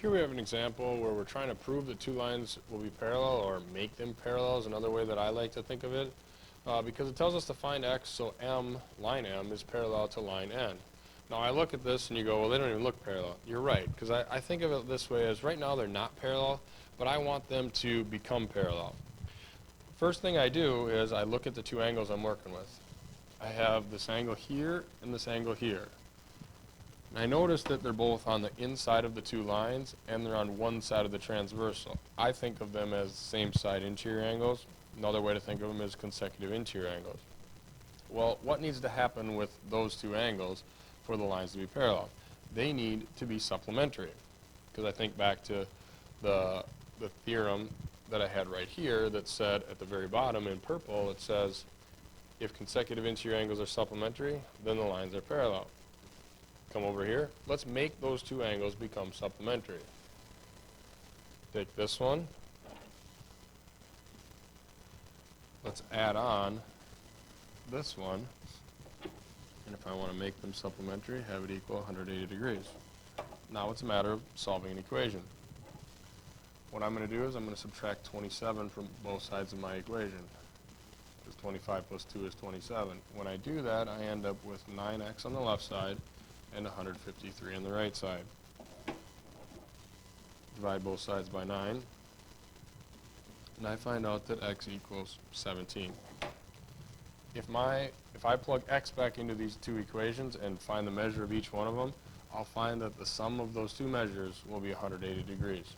Here we have an example where we're trying to prove that two lines will be parallel, or make them parallel is another way that I like to think of it, because it tells us to find x, so line M, is parallel to line N. Now I look at this and you go, well, they don't even look parallel. You're right, because I think of it this way: as right now they're not parallel, but I want them to become parallel. First thing I do is I look at the two angles I'm working with. I have this angle here and this angle here. And I notice that they're both on the inside of the two lines and they're on one side of the transversal. I think of them as same side interior angles. Another way to think of them is consecutive interior angles. Well, what needs to happen with those two angles for the lines to be parallel? They need to be supplementary. Because I think back to the theorem that I had right here that said at the very bottom in purple, it says if consecutive interior angles are supplementary, then the lines are parallel. Come over here. Let's make those two angles become supplementary. Take this one. Let's add on this one. And if I want to make them supplementary, have it equal 180 degrees. Now it's a matter of solving an equation. What I'm going to do is I'm going to subtract 27 from both sides of my equation. Because 25 plus 2 is 27. When I do that, I end up with 9x on the left side and 153 on the right side. Divide both sides by 9, and I find out that x equals 17. If I plug x back into these two equations and find the measure of each one of them, I'll find that the sum of those two measures will be 180 degrees.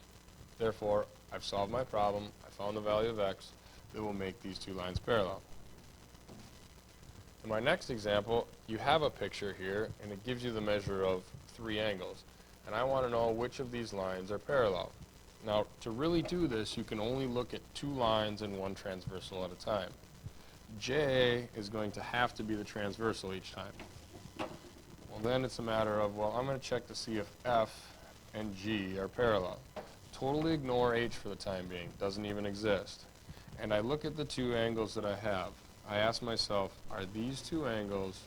Therefore, I've solved my problem. I found the value of x that will make these two lines parallel. In my next example, you have a picture here, and it gives you the measure of three angles. And I want to know which of these lines are parallel. Now, to really do this, you can only look at two lines and one transversal at a time. J is going to have to be the transversal each time. Well, then it's a matter of, well, I'm going to check to see if F and G are parallel. Totally ignore H for the time being. Doesn't even exist. And I look at the two angles that I have. I ask myself, are these two angles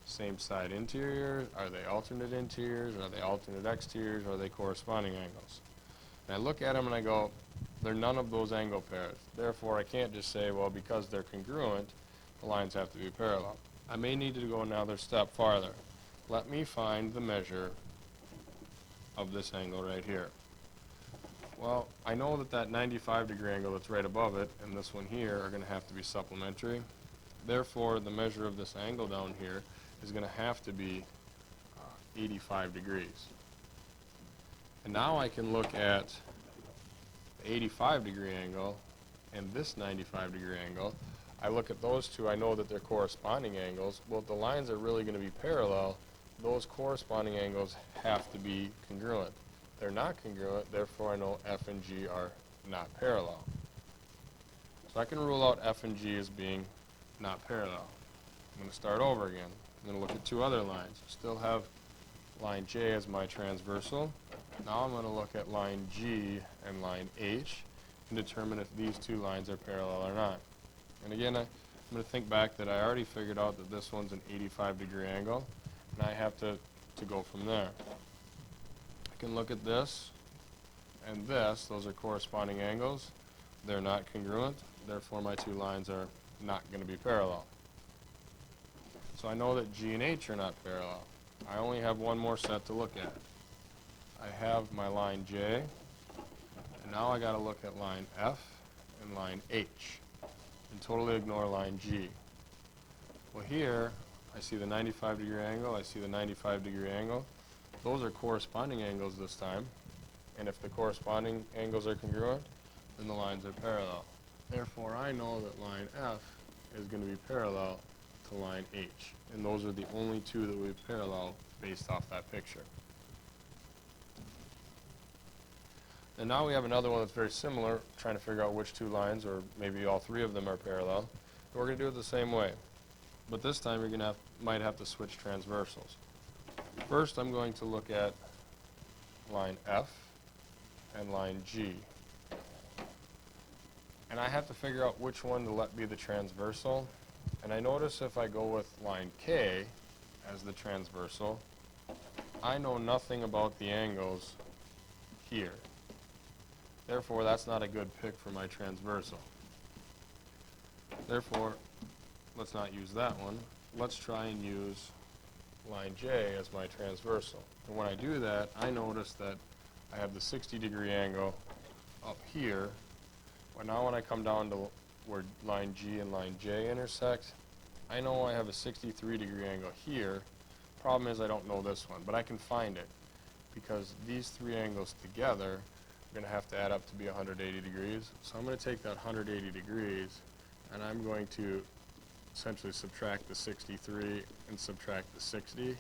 same side interiors? Are they alternate interiors? Are they alternate exteriors? Are they corresponding angles? And I look at them and I go, they're none of those angle pairs. Therefore, I can't just say, well, because they're congruent, the lines have to be parallel. I may need to go another step farther. Let me find the measure of this angle right here. Well, I know that that 95-degree angle that's right above it and this one here are going to have to be supplementary. Therefore, the measure of this angle down here is going to have to be 85 degrees. And now I can look at the 85-degree angle and this 95-degree angle. I look at those two, I know that they're corresponding angles. Well, if the lines are really going to be parallel, those corresponding angles have to be congruent. They're not congruent, therefore I know F and G are not parallel. So I can rule out F and G as being not parallel. I'm going to start over again. I'm going to look at two other lines. Still have line J as my transversal. Now I'm going to look at line G and line H and determine if these two lines are parallel or not. And again, I'm going to think back that I already figured out that this one's an 85-degree angle, and I have to go from there. I can look at this and this. Those are corresponding angles. They're not congruent. Therefore, my two lines are not going to be parallel. So I know that G and H are not parallel. I only have one more set to look at. I have my line J, and now I got to look at line F and line H, and totally ignore line G. Well, here I see the 95-degree angle. I see the 95-degree angle. Those are corresponding angles this time, and if the corresponding angles are congruent, then the lines are parallel. Therefore, I know that line F is going to be parallel to line H, and those are the only two that will be parallel based off that picture. And now we have another one that's very similar, trying to figure out which two lines, or maybe all three of them, are parallel. And we're going to do it the same way, but this time you're going to might have to switch transversals. First, I'm going to look at line F and line G. And I have to figure out which one to let be the transversal. And I notice if I go with line K as the transversal, I know nothing about the angles here. Therefore, that's not a good pick for my transversal. Therefore, let's not use that one. Let's try and use line J as my transversal. And when I do that, I notice that I have the 60-degree angle up here. But now when I come down to where line G and line J intersect, I know I have a 63-degree angle here. Problem is I don't know this one, but I can find it because these three angles together are going to have to add up to be 180 degrees. So I'm going to take that 180 degrees and I'm going to essentially subtract the 63 and subtract the 60.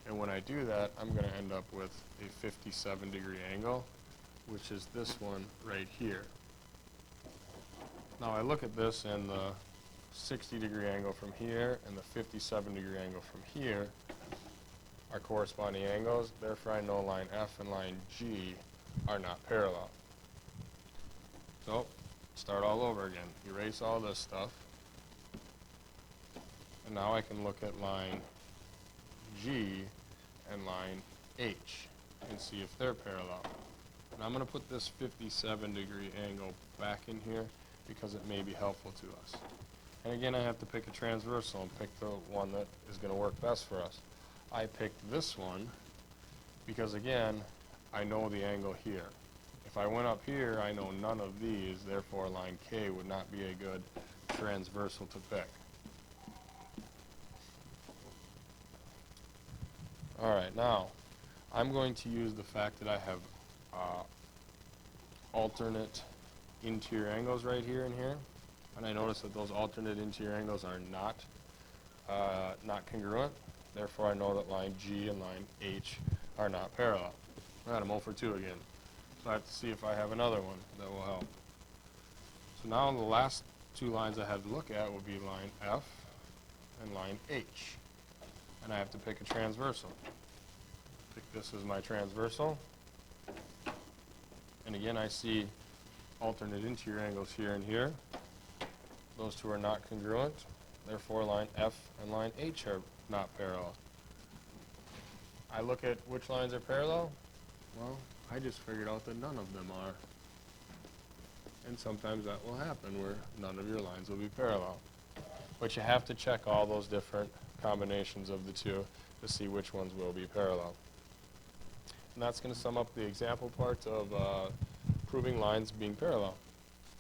And when I do that, I'm going to end up with a 57-degree angle, which is this one right here. Now I look at this, and the 60-degree angle from here and the 57-degree angle from here are corresponding angles. Therefore, I know line F and line G are not parallel. So, start all over again. Erase all this stuff. And now I can look at line G and line H and see if they're parallel. And I'm going to put this 57-degree angle back in here because it may be helpful to us. And again, I have to pick a transversal and pick the one that is going to work best for us. I picked this one because, again, I know the angle here. If I went up here, I know none of these, therefore line K would not be a good transversal to pick. Alright, now I'm going to use the fact that I have alternate interior angles right here and here, and I notice that those alternate interior angles are not congruent. Therefore, I know that line G and line H are not parallel. Alright, I'm 0 for 2 again. So I have to see if I have another one that will help. So now the last two lines I have to look at will be line F and line H. And I have to pick a transversal. Pick this as my transversal. And again, I see alternate interior angles here and here. Those two are not congruent. Therefore, line F and line H are not parallel. I look at which lines are parallel. Well, I just figured out that none of them are. And sometimes that will happen where none of your lines will be parallel. But you have to check all those different combinations of the two to see which ones will be parallel. And that's going to sum up the example part of proving lines being parallel.